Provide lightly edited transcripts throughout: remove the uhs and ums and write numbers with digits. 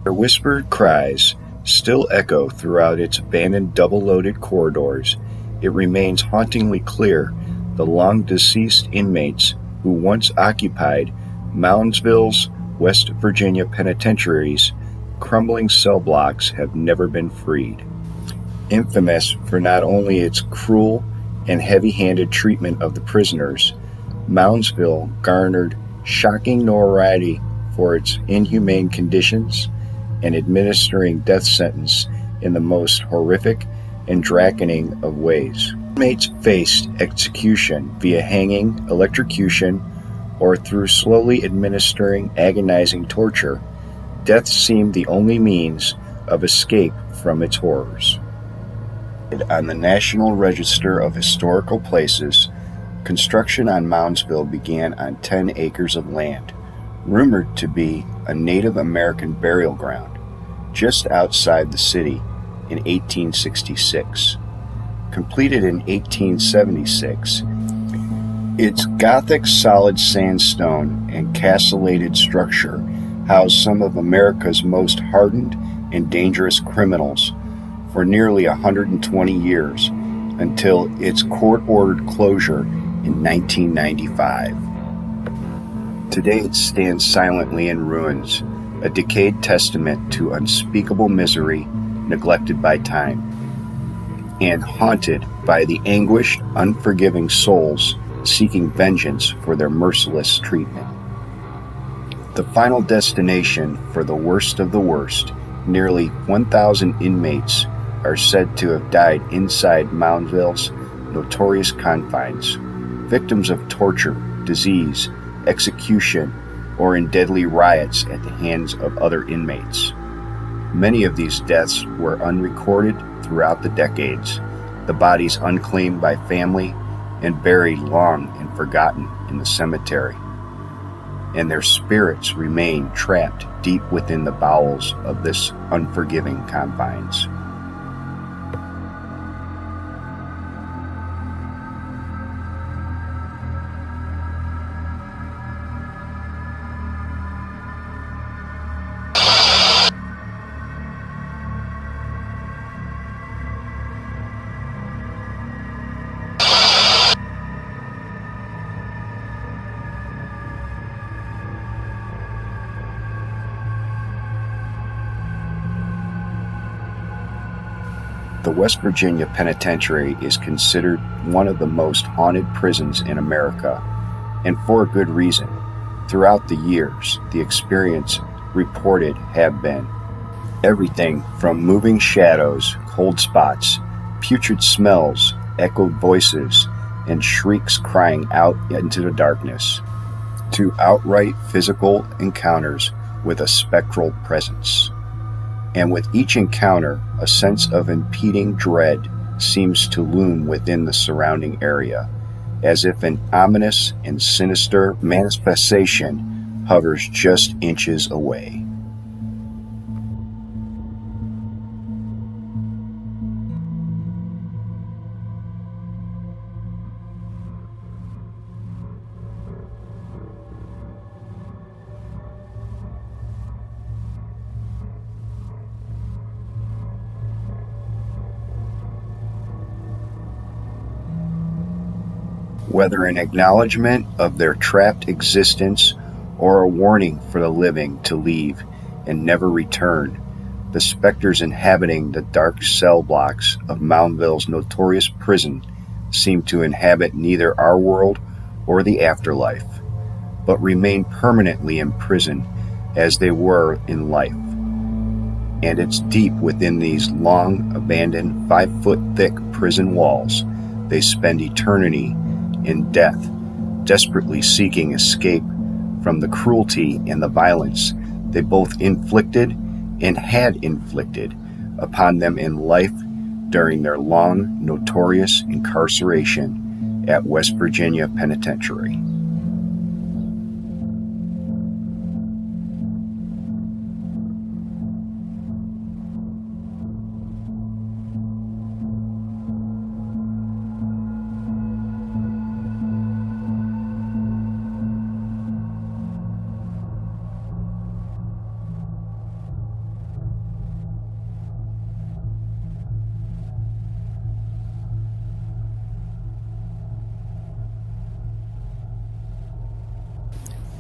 Their whispered cries still echo throughout its abandoned double-loaded corridors. It remains hauntingly clear the long-deceased inmates who once occupied Moundsville's West Virginia Penitentiary's crumbling cell blocks have never been freed. Infamous for not only its cruel and heavy-handed treatment of the prisoners, Moundsville garnered shocking notoriety for its inhumane conditions and administering death sentence in the most horrific and draconian of ways. Inmates faced execution via hanging, electrocution, or through slowly administering agonizing torture. Death seemed the only means of escape from its horrors. On the National Register of Historical Places, construction on Moundsville began on 10 acres of land, rumored to be a Native American burial ground, just outside the city in 1866. Completed in 1876, its Gothic solid sandstone and castellated structure housed some of America's most hardened and dangerous criminals for nearly 120 years until its court-ordered closure in 1995. Today it stands silently in ruins, a decayed testament to unspeakable misery neglected by time, and haunted by the anguished, unforgiving souls seeking vengeance for their merciless treatment. The final destination for the worst of the worst, nearly 1,000 inmates are said to have died inside Moundsville's notorious confines, victims of torture, disease, execution, or in deadly riots at the hands of other inmates. Many of these deaths were unrecorded throughout the decades, the bodies unclaimed by family and buried long and forgotten in the cemetery, and their spirits remain trapped deep within the bowels of this unforgiving confines. The West Virginia Penitentiary is considered one of the most haunted prisons in America, and for a good reason. Throughout the years, the experience reported have been everything from moving shadows, cold spots, putrid smells, echoed voices, and shrieks crying out into the darkness, to outright physical encounters with a spectral presence. And with each encounter, a sense of impending dread seems to loom within the surrounding area, as if an ominous and sinister manifestation hovers just inches away. Whether an acknowledgement of their trapped existence or a warning for the living to leave and never return, the specters inhabiting the dark cell blocks of Moundsville's notorious prison seem to inhabit neither our world or the afterlife, but remain permanently imprisoned as they were in life. And it's deep within these long, abandoned, 5-foot-thick prison walls they spend eternity in death, desperately seeking escape from the cruelty and the violence they both inflicted and had inflicted upon them in life during their long, notorious incarceration at West Virginia Penitentiary.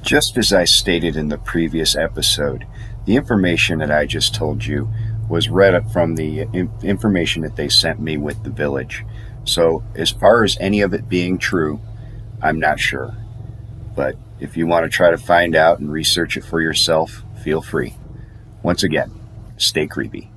Just as I stated in the previous episode, the information that I just told you was read up from the information that they sent me with the village. So as far as any of it being true, I'm not sure. But if you want to try to find out and research it for yourself, feel free. Once again, stay creepy.